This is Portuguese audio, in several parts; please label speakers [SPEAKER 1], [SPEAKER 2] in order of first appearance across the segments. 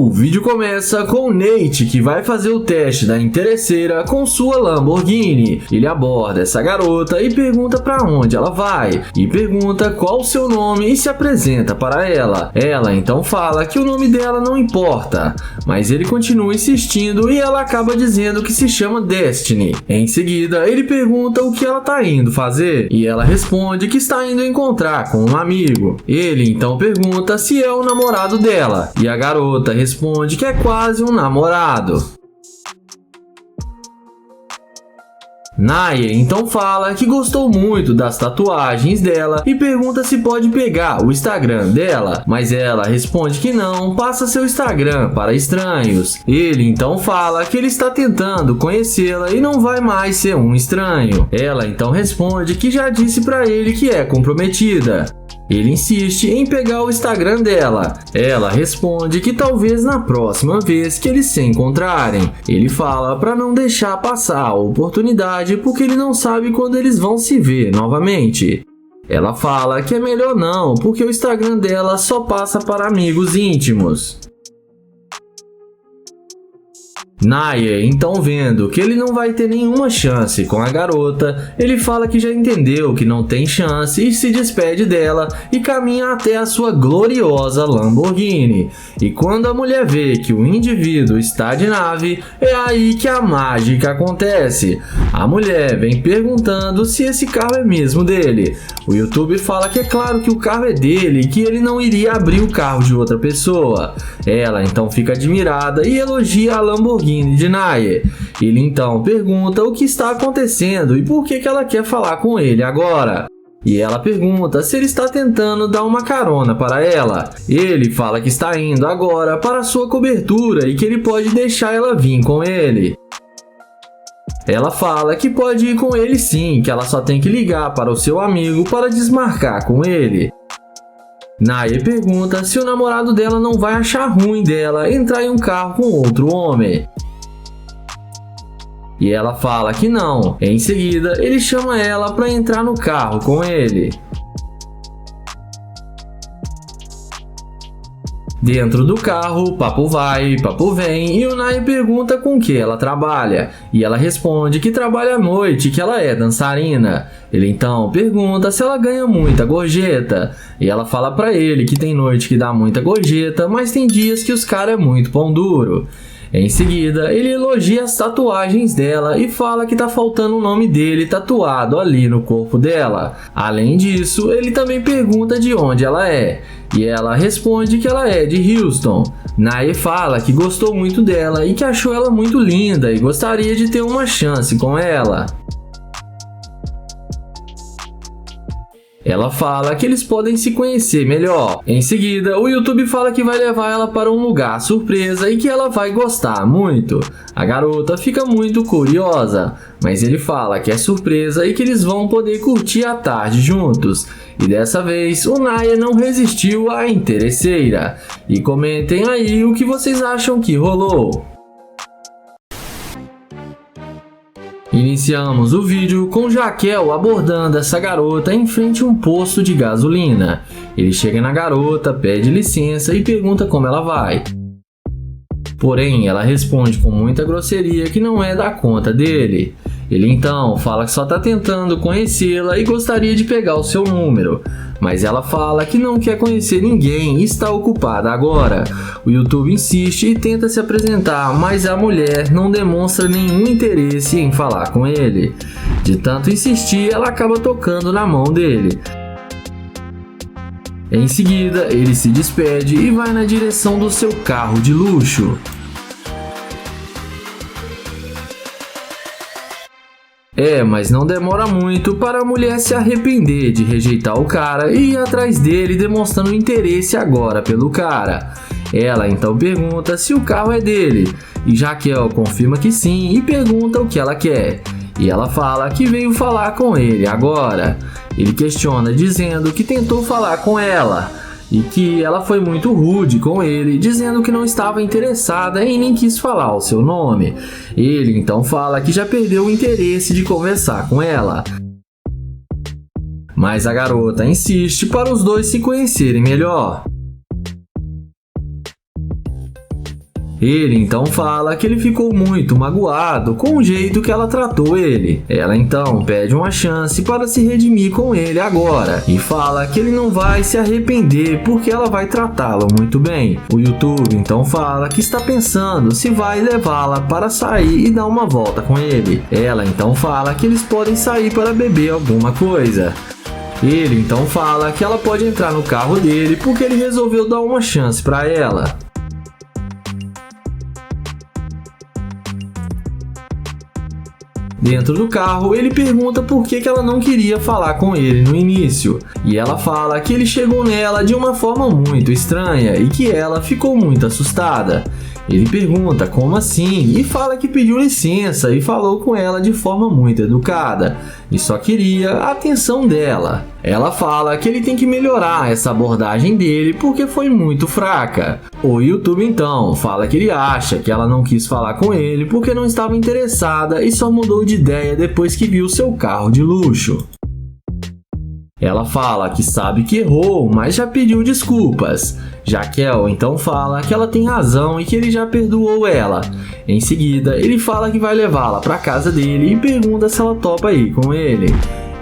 [SPEAKER 1] O vídeo começa com o Nate, que vai fazer o teste da interesseira com sua Lamborghini. Ele aborda essa garota e pergunta para onde ela vai, e pergunta qual o seu nome e se apresenta para ela. Ela então fala que o nome dela não importa, mas ele continua insistindo e ela acaba dizendo que se chama Destiny. Em seguida, ele pergunta o que ela tá indo fazer, e ela responde que está indo encontrar com um amigo. Ele então pergunta se é o namorado dela, e a garota responde que é quase um namorado. Naye então fala que gostou muito das tatuagens dela e pergunta se pode pegar o Instagram dela, mas ela responde que não, passa seu Instagram para estranhos. Ele então fala que ele está tentando conhecê-la e não vai mais ser um estranho. Ela então responde que já disse para ele que é comprometida. Ele insiste em pegar o Instagram dela. Ela responde que talvez na próxima vez que eles se encontrarem. Ele fala para não deixar passar a oportunidade porque ele não sabe quando eles vão se ver novamente. Ela fala que é melhor não, porque o Instagram dela só passa para amigos íntimos. Naye, então vendo que ele não vai ter nenhuma chance com a garota, ele fala que já entendeu que não tem chance e se despede dela e caminha até a sua gloriosa Lamborghini. E quando a mulher vê que o indivíduo está de nave, é aí que a mágica acontece. A mulher vem perguntando se esse carro é mesmo dele. O YouTube fala que é claro que o carro é dele e que ele não iria abrir o carro de outra pessoa. Ela então fica admirada e elogia a Lamborghini de Naye. Ele então pergunta o que está acontecendo e por que ela quer falar com ele agora. E ela pergunta se ele está tentando dar uma carona para ela. Ele fala que está indo agora para sua cobertura e que ele pode deixar ela vir com ele. Ela fala que pode ir com ele sim, que ela só tem que ligar para o seu amigo para desmarcar com ele. Naye pergunta se o namorado dela não vai achar ruim dela entrar em um carro com outro homem. E ela fala que não. Em seguida, ele chama ela para entrar no carro com ele. Dentro do carro, papo vai, papo vem, e o Naye pergunta com que ela trabalha. E ela responde que trabalha à noite e que ela é dançarina. Ele então pergunta se ela ganha muita gorjeta. E ela fala pra ele que tem noite que dá muita gorjeta, mas tem dias que os caras é muito pão duro. Em seguida, ele elogia as tatuagens dela e fala que tá faltando o nome dele tatuado ali no corpo dela. Além disso, ele também pergunta de onde ela é, e ela responde que ela é de Houston. Naye fala que gostou muito dela e que achou ela muito linda e gostaria de ter uma chance com ela. Ela fala que eles podem se conhecer melhor. Em seguida, o YouTube fala que vai levar ela para um lugar surpresa e que ela vai gostar muito. A garota fica muito curiosa, mas ele fala que é surpresa e que eles vão poder curtir a tarde juntos. E dessa vez, o Naye não resistiu à interesseira. E comentem aí o que vocês acham que rolou. Iniciamos o vídeo com Jaquel abordando essa garota em frente a um posto de gasolina. Ele chega na garota, pede licença e pergunta como ela vai. Porém, ela responde com muita grosseria que não é da conta dele. Ele então fala que só está tentando conhecê-la e gostaria de pegar o seu número. Mas ela fala que não quer conhecer ninguém e está ocupada agora. O YouTube insiste e tenta se apresentar, mas a mulher não demonstra nenhum interesse em falar com ele. De tanto insistir, ela acaba tocando na mão dele. Em seguida, ele se despede e vai na direção do seu carro de luxo. Mas não demora muito para a mulher se arrepender de rejeitar o cara e ir atrás dele demonstrando interesse agora pelo cara. Ela então pergunta se o carro é dele, e Jaquel confirma que sim e pergunta o que ela quer. E ela fala que veio falar com ele agora. Ele questiona dizendo que tentou falar com ela e que ela foi muito rude com ele, dizendo que não estava interessada e nem quis falar o seu nome. Ele então fala que já perdeu o interesse de conversar com ela. Mas a garota insiste para os dois se conhecerem melhor. Ele então fala que ele ficou muito magoado com o jeito que ela tratou ele. Ela então pede uma chance para se redimir com ele agora e fala que ele não vai se arrepender porque ela vai tratá-lo muito bem. O YouTube então fala que está pensando se vai levá-la para sair e dar uma volta com ele. Ela então fala que eles podem sair para beber alguma coisa. Ele então fala que ela pode entrar no carro dele porque ele resolveu dar uma chance para ela. Dentro do carro, ele pergunta por que ela não queria falar com ele no início. E ela fala que ele chegou nela de uma forma muito estranha e que ela ficou muito assustada. Ele pergunta como assim e fala que pediu licença e falou com ela de forma muito educada e só queria a atenção dela. Ela fala que ele tem que melhorar essa abordagem dele porque foi muito fraca. O YouTube então fala que ele acha que ela não quis falar com ele porque não estava interessada e só mudou de ideia depois que viu seu carro de luxo. Ela fala que sabe que errou, mas já pediu desculpas. Jaquel então fala que ela tem razão e que ele já perdoou ela. Em seguida, ele fala que vai levá-la para casa dele e pergunta se ela topa ir com ele.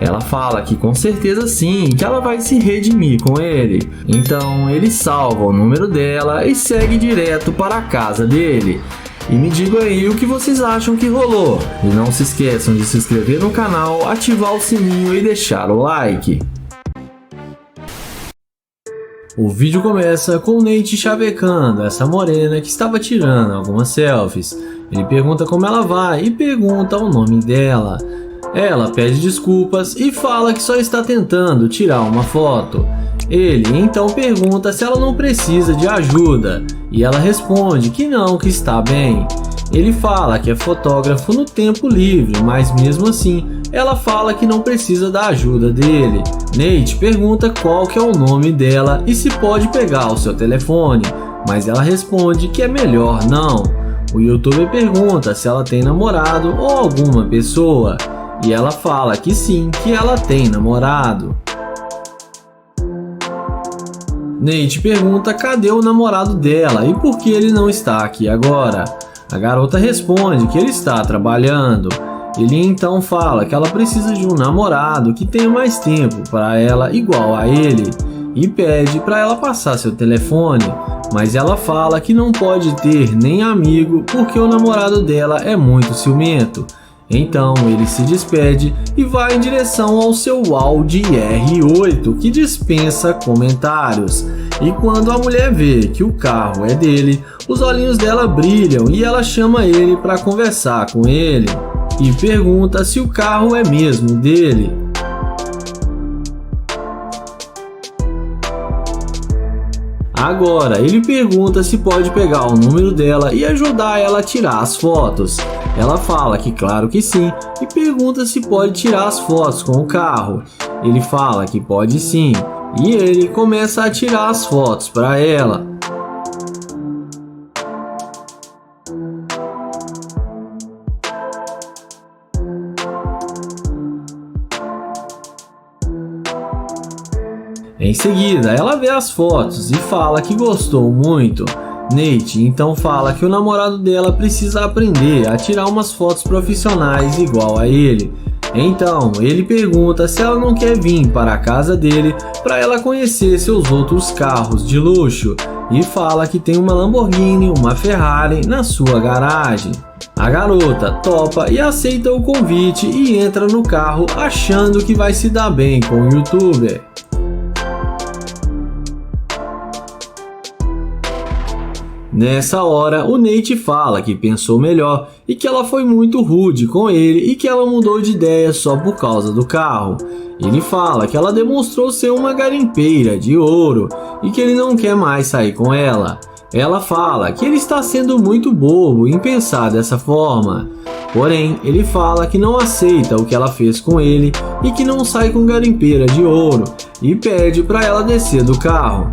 [SPEAKER 1] Ela fala que com certeza sim, que ela vai se redimir com ele. Então ele salva o número dela e segue direto para a casa dele. E me digam aí o que vocês acham que rolou. E não se esqueçam de se inscrever no canal, ativar o sininho e deixar o like. O vídeo começa com o Nate chavecando essa morena que estava tirando algumas selfies. Ele pergunta como ela vai e pergunta o nome dela. Ela pede desculpas e fala que só está tentando tirar uma foto. Ele então pergunta se ela não precisa de ajuda e ela responde que não, que está bem. Ele fala que é fotógrafo no tempo livre, mas mesmo assim ela fala que não precisa da ajuda dele. Nate pergunta qual que é o nome dela e se pode pegar o seu telefone, mas ela responde que é melhor não. O YouTuber pergunta se ela tem namorado ou alguma pessoa e ela fala que sim, que ela tem namorado. Nate pergunta cadê o namorado dela e por que ele não está aqui agora. A garota responde que ele está trabalhando. Ele então fala que ela precisa de um namorado que tenha mais tempo para ela igual a ele e pede para ela passar seu telefone, mas ela fala que não pode ter nem amigo porque o namorado dela é muito ciumento. Então ele se despede e vai em direção ao seu Audi R8 que dispensa comentários. E quando a mulher vê que o carro é dele, os olhinhos dela brilham e ela chama ele para conversar com ele e pergunta se o carro é mesmo dele. Agora ele pergunta se pode pegar o número dela e ajudar ela a tirar as fotos. Ela fala que claro que sim e pergunta se pode tirar as fotos com o carro. Ele fala que pode sim e ele começa a tirar as fotos para ela. Em seguida, ela vê as fotos e fala que gostou muito. Nate então fala que o namorado dela precisa aprender a tirar umas fotos profissionais igual a ele. Então ele pergunta se ela não quer vir para a casa dele para ela conhecer seus outros carros de luxo e fala que tem uma Lamborghini, uma Ferrari na sua garagem. A garota topa e aceita o convite e entra no carro achando que vai se dar bem com o YouTuber. Nessa hora, o Nate fala que pensou melhor e que ela foi muito rude com ele e que ela mudou de ideia só por causa do carro. Ele fala que ela demonstrou ser uma garimpeira de ouro e que ele não quer mais sair com ela. Ela fala que ele está sendo muito bobo em pensar dessa forma. Porém, ele fala que não aceita o que ela fez com ele e que não sai com garimpeira de ouro e pede para ela descer do carro.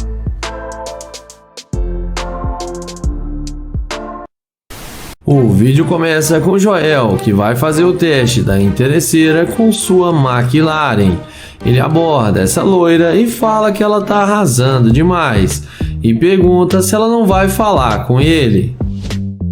[SPEAKER 1] O vídeo começa com Joel, que vai fazer o teste da interesseira com sua McLaren. Ele aborda essa loira e fala que ela tá arrasando demais e pergunta se ela não vai falar com ele.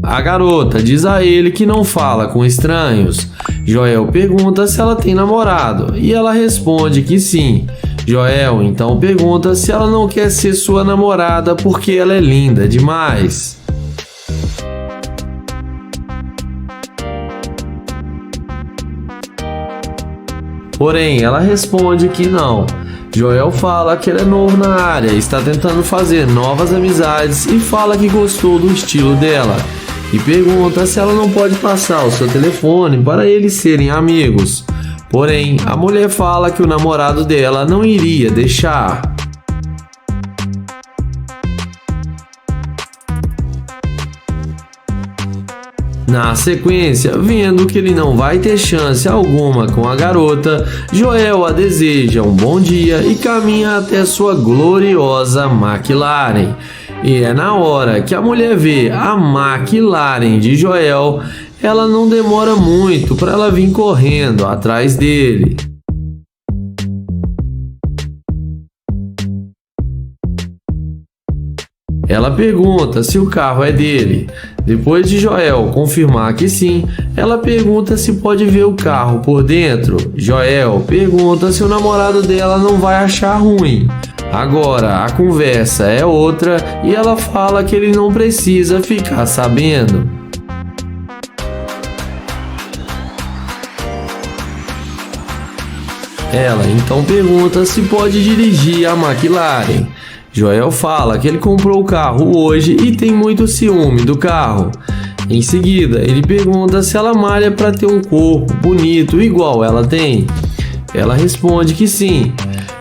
[SPEAKER 1] A garota diz a ele que não fala com estranhos. Joel pergunta se ela tem namorado e ela responde que sim. Joel então pergunta se ela não quer ser sua namorada porque ela é linda demais. Porém, ela responde que não. Joel fala que ele é novo na área, está tentando fazer novas amizades e fala que gostou do estilo dela. E pergunta se ela não pode passar o seu telefone para eles serem amigos. Porém, a mulher fala que o namorado dela não iria deixar. Na sequência, vendo que ele não vai ter chance alguma com a garota, Joel a deseja um bom dia e caminha até sua gloriosa McLaren. E é na hora que a mulher vê a McLaren de Joel, ela não demora muito para ela vir correndo atrás dele. Ela pergunta se o carro é dele. Depois de Joel confirmar que sim, ela pergunta se pode ver o carro por dentro. Joel pergunta se o namorado dela não vai achar ruim. Agora a conversa é outra e ela fala que ele não precisa ficar sabendo. Ela então pergunta se pode dirigir a McLaren. Joel fala que ele comprou o carro hoje e tem muito ciúme do carro. Em seguida, ele pergunta se ela malha para ter um corpo bonito igual ela tem. Ela responde que sim.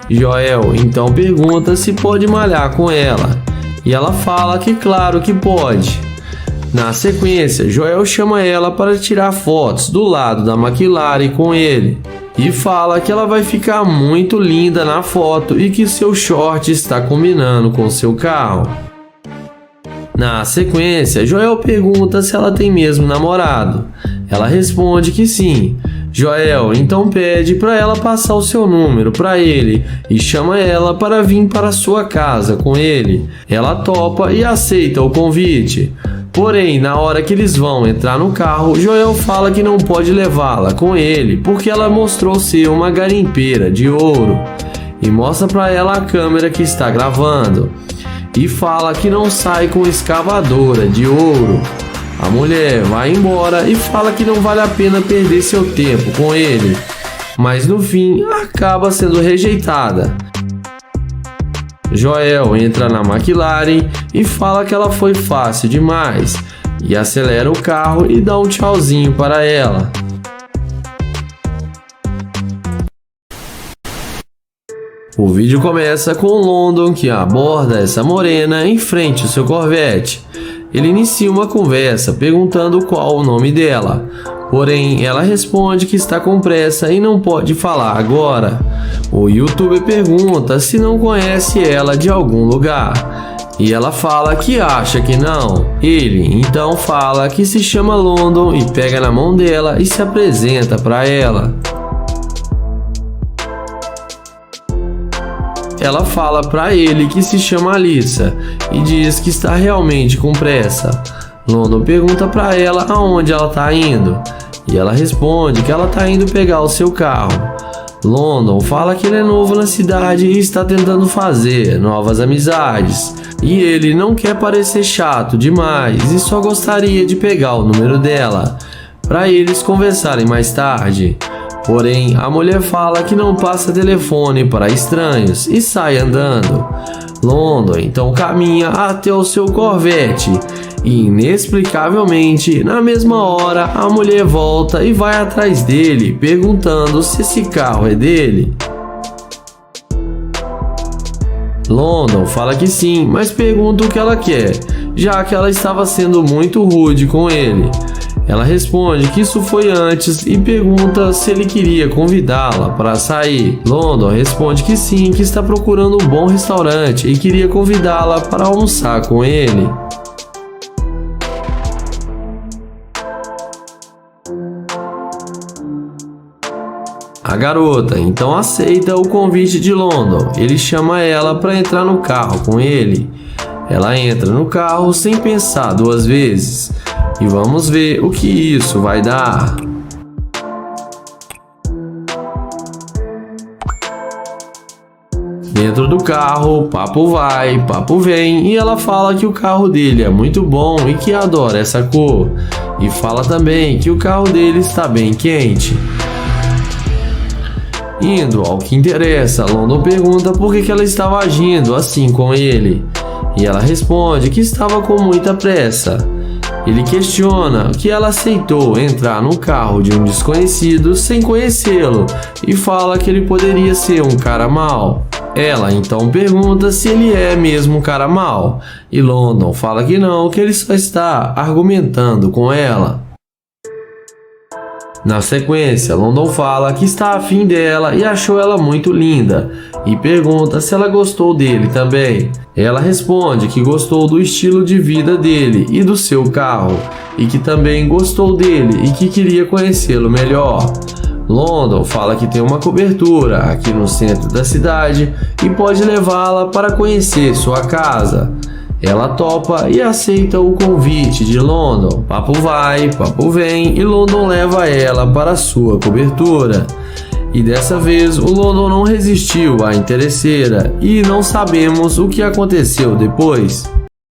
[SPEAKER 1] Joel então pergunta se pode malhar com ela. E ela fala que claro que pode. Na sequência, Joel chama ela para tirar fotos do lado da McLaren com ele. E fala que ela vai ficar muito linda na foto e que seu short está combinando com seu carro. Na sequência, Joel pergunta se ela tem mesmo namorado. Ela responde que sim. Joel então pede para ela passar o seu número para ele e chama ela para vir para sua casa com ele. Ela topa e aceita o convite. Porém, na hora que eles vão entrar no carro, Joel fala que não pode levá-la com ele porque ela mostrou ser uma garimpeira de ouro e mostra para ela a câmera que está gravando e fala que não sai com escavadora de ouro. A mulher vai embora e fala que não vale a pena perder seu tempo com ele, mas no fim acaba sendo rejeitada. Joel entra na McLaren e fala que ela foi fácil demais e acelera o carro e dá um tchauzinho para ela. O vídeo começa com London que aborda essa morena em frente ao seu Corvette. Ele inicia uma conversa perguntando qual o nome dela. Porém, ela responde que está com pressa e não pode falar agora. O youtuber pergunta se não conhece ela de algum lugar. E ela fala que acha que não. Ele então fala que se chama London e pega na mão dela e se apresenta para ela. Ela fala para ele que se chama Alyssa e diz que está realmente com pressa. London pergunta para ela aonde ela está indo e ela responde que ela está indo pegar o seu carro. London fala que ele é novo na cidade e está tentando fazer novas amizades e ele não quer parecer chato demais e só gostaria de pegar o número dela para eles conversarem mais tarde. Porém, a mulher fala que não passa telefone para estranhos e sai andando. London então caminha até o seu Corvette e, inexplicavelmente, na mesma hora, a mulher volta e vai atrás dele, perguntando se esse carro é dele. London fala que sim, mas pergunta o que ela quer, já que ela estava sendo muito rude com ele. Ela responde que isso foi antes e pergunta se ele queria convidá-la para sair. London responde que sim, que está procurando um bom restaurante e queria convidá-la para almoçar com ele. A garota então aceita o convite de London. Ele chama ela para entrar no carro com ele. Ela entra no carro sem pensar duas vezes.
[SPEAKER 2] e vamos ver o que isso vai dar. Dentro do carro, papo vai, papo vem, e ela fala que o carro dele é muito bom e que adora essa cor. E fala também que o carro dele está bem quente. Indo ao que interessa, London pergunta por que ela estava agindo assim com ele. E ela responde que estava com muita pressa. Ele questiona que ela aceitou entrar no carro de um desconhecido sem conhecê-lo e fala que ele poderia ser um cara mau. Ela então pergunta se ele é mesmo um cara mau, e London fala que não, que ele só está argumentando com ela. Na sequência, London fala que está afim dela e achou ela muito linda, e pergunta se ela gostou dele também. Ela responde que gostou do estilo de vida dele e do seu carro, e que também gostou dele e que queria conhecê-lo melhor. London fala que tem uma cobertura aqui no centro da cidade e pode levá-la para conhecer sua casa. Ela topa e aceita o convite de London. Papo vai, papo vem e London leva ela para sua cobertura. E dessa vez o London não resistiu à interesseira e não sabemos o que aconteceu depois.